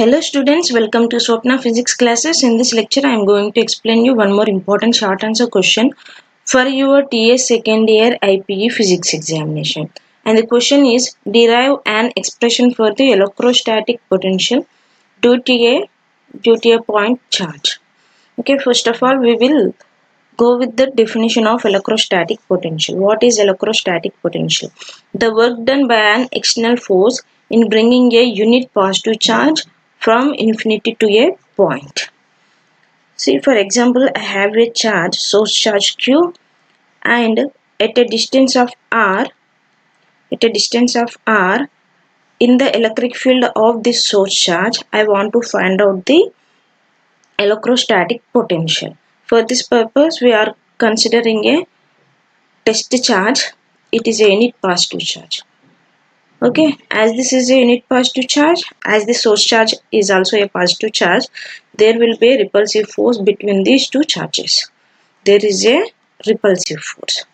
Hello students, welcome to Swapna physics classes. In this lecture, I am going to explain you one more important short answer question for your TS second year IPE physics examination. And the question is, derive an expression for the electrostatic potential due to a point charge. Okay, first of all, we will go with the definition of electrostatic potential. What is electrostatic potential? The work done by an external force in bringing a unit positive charge from infinity to a point. See, for example, I have a charge, source charge Q, and at a distance of r, in the electric field of this source charge, I want to find out the electrostatic potential. For this purpose, we are considering a test charge. It is a unit positive charge. Okay, as this is a unit positive charge, as the source charge is also a positive charge, there will be a repulsive force between these two charges. There is a repulsive force.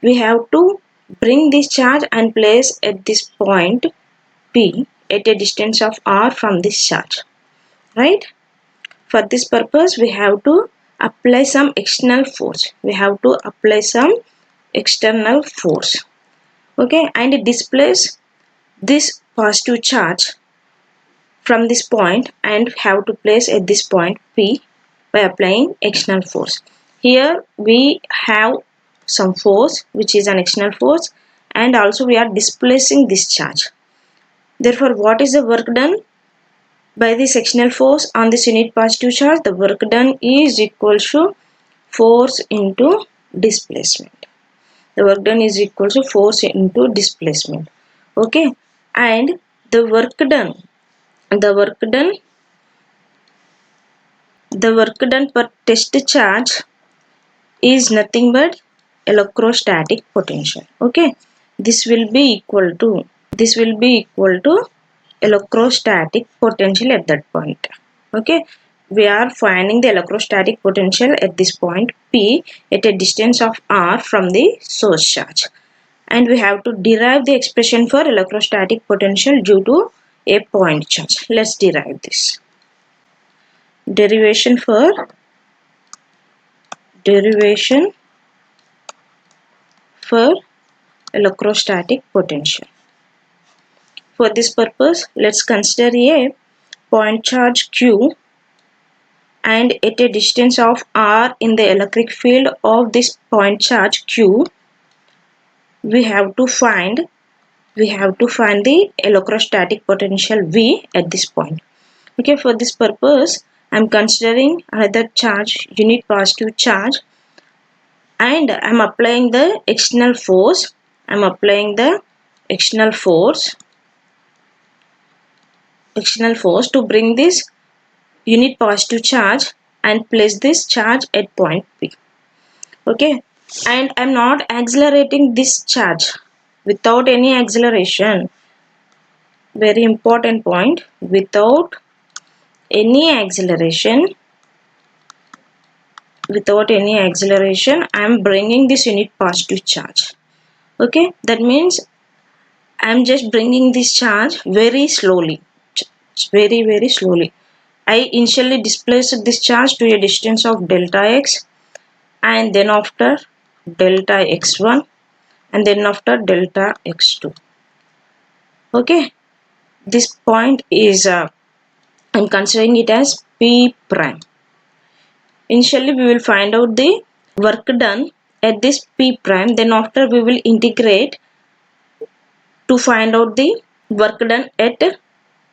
We have to bring this charge and place at this point P at a distance of r from this charge. Right? For this purpose, we have to apply some external force. Okay, and displace this positive charge from this point and have to place at this point P by applying external force. Here we have some force which is an external force, and also we are displacing this charge. Therefore, what is the work done by this external force on this unit positive charge? The work done is equal to force into displacement. The work done is equal to force into displacement. Okay, and the work done per test charge is nothing but electrostatic potential. Okay, this will be equal to electrostatic potential at that point. Okay, we are finding the electrostatic potential at this point P at a distance of r from the source charge, and we have to derive the expression for electrostatic potential due to a point charge. Let's derive this. Derivation for electrostatic potential. For this purpose, let's consider a point charge Q, and at a distance of r in the electric field of this point charge Q, we have to find the electrostatic potential V at this point. Okay, for this purpose, I am considering another charge, unit positive charge, and I am applying the external force. To bring this unit positive charge and place this charge at point P. Okay, and I am not accelerating this charge without any acceleration. Very important point. Without any acceleration, I am bringing this unit positive charge. Okay, that means I am just bringing this charge very slowly. Very slowly. I initially displaced this charge to a distance of delta x, and then after delta x1, and then after delta x2. Okay, this point is I'm considering it as P prime. Initially, we will find out the work done at this P prime. Then after we will integrate to find out the work done at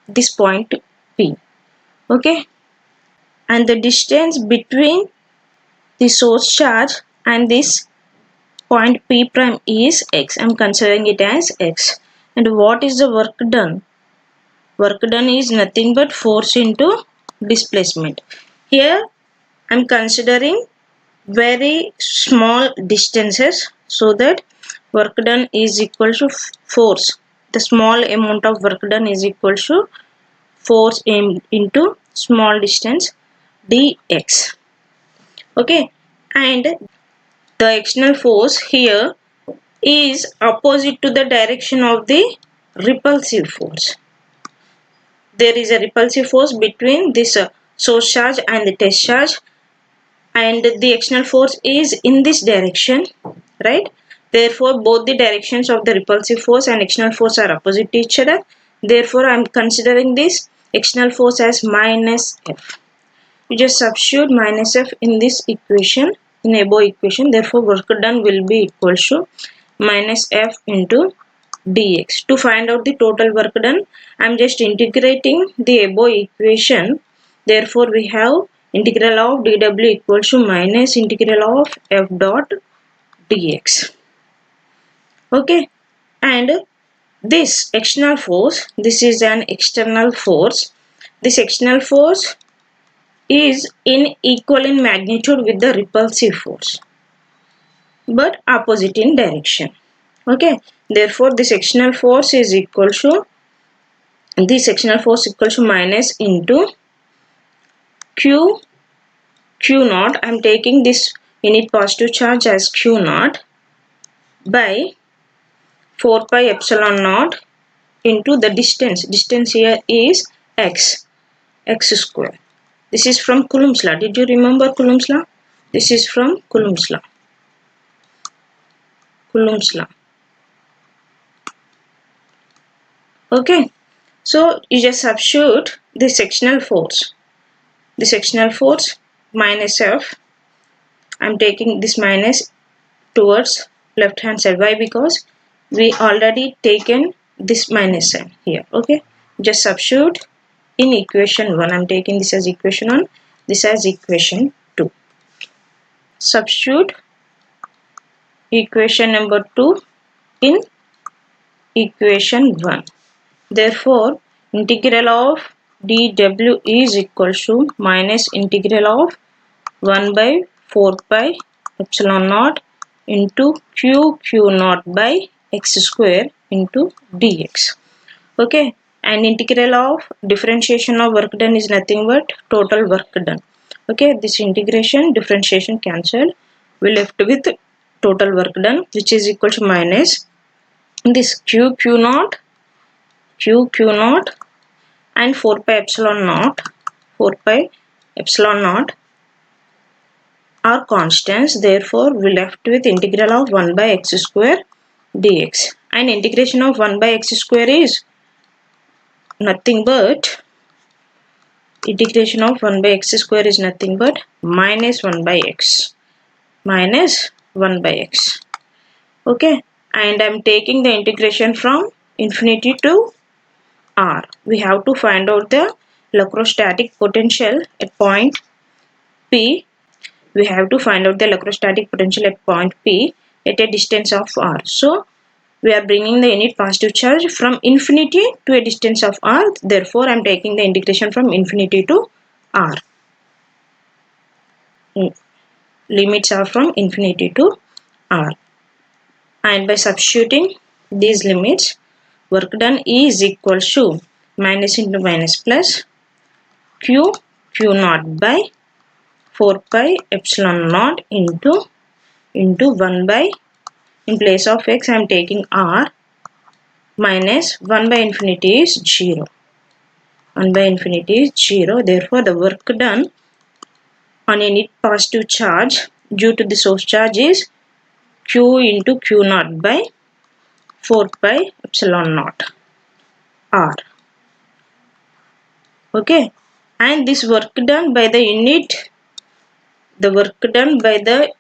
this point P. Okay, and the distance between the source charge and this point P prime is x. I am considering it as x. And what is the work done? Work done is nothing but force into displacement. Here I am considering very small distances, so that work done is equal to force. The small amount of work done is equal to force into small distance dx. Okay, and the external force here is opposite to the direction of the repulsive force. there is a repulsive force between this source charge and the test charge, and the external force is in this direction, right? Therefore both the directions of the repulsive force and external force are opposite to each other. Therefore I am considering this external force as minus F. You just substitute minus F in this equation, in above equation. Therefore work done will be equal to minus F into dx. To find out the total work done, I am just integrating the above equation. Therefore we have integral of dw equals to minus integral of f dot dx. Okay, and this external force, this is an external force. This external force is equal in magnitude with the repulsive force, but opposite in direction. Okay, therefore this external force is equal to, this sectional force equal to minus into q naught. I am taking this unit positive charge as q naught by 4 pi epsilon naught into the distance. Distance here is x square. This is from Coulomb's law. Did you remember Coulomb's law? This is from Coulomb's law. Coulomb's law. Okay. So you just substitute the sectional force. The sectional force minus F. I am taking this minus towards left hand side. Why? Because we already taken this minus sign here. Okay. Just substitute in equation 1. I am taking this as equation 1. This as equation 2. Substitute equation number 2 in equation 1. Therefore, integral of dw is equal to minus integral of 1 by 4 pi epsilon naught into q naught by x square into dx. Okay, and integral of differentiation of work done is nothing but total work done. Okay, this integration differentiation cancelled. We left with total work done, which is equal to minus this q naught and 4 pi epsilon naught are constants. Therefore we left with integral of 1 by x square dx, and integration of 1 by x square is nothing but integration of 1 by x square is nothing but minus 1 by x. Okay, and I am taking the integration from infinity to r. We have to find out the electrostatic potential at point P. We have to find out the electrostatic potential at point P at a distance of r. So we are bringing the unit positive charge from infinity to a distance of r. Therefore I am taking the integration from infinity to r. Limits are from infinity to r, and by substituting these limits, work done is equal to minus into minus plus q naught by 4 pi epsilon naught into 1 by, in place of x I am taking r, minus 1 by infinity is 0. 1 by infinity is 0. Therefore the work done on a net positive charge due to the source charge is q into q naught by 4 pi epsilon naught r. Okay, and this work done by the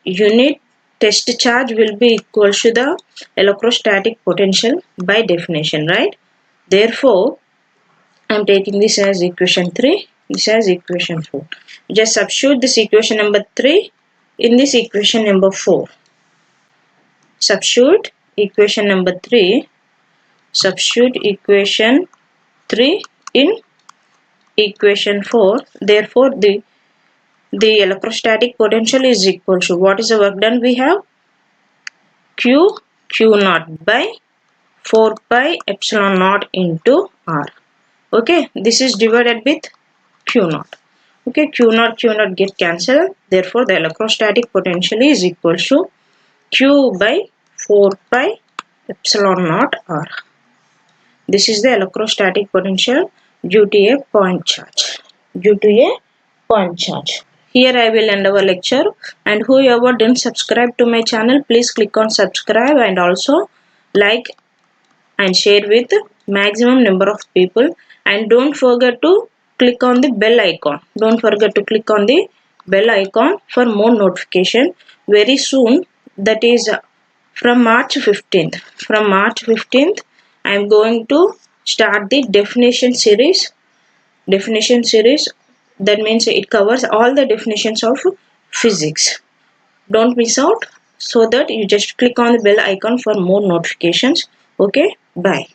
unit, test charge will be equal to the electrostatic potential by definition, right? Therefore I am taking this as equation 3, this as equation 4. Just substitute this equation number 3 in this equation number 4. Substitute equation number 3. Substitute equation 3 in equation 4. Therefore the electrostatic potential is equal to, what is the work done? We have q naught by 4 pi epsilon naught into r. Okay, this is divided with q naught. Okay, q naught get cancelled. Therefore the electrostatic potential is equal to q by 4 pi epsilon naught r. This is the electrostatic potential due to a point charge. Due to a point charge. Here I will end our lecture, and whoever didn't subscribe to my channel, please click on subscribe and also like and share with maximum number of people, and don't forget to click on the bell icon. Don't forget to click on the bell icon for more notification very soon. That is from March 15th. From March 15th I am going to start the definition series. That means it covers all the definitions of physics. Don't miss out, so that you just click on the bell icon for more notifications. Okay, bye.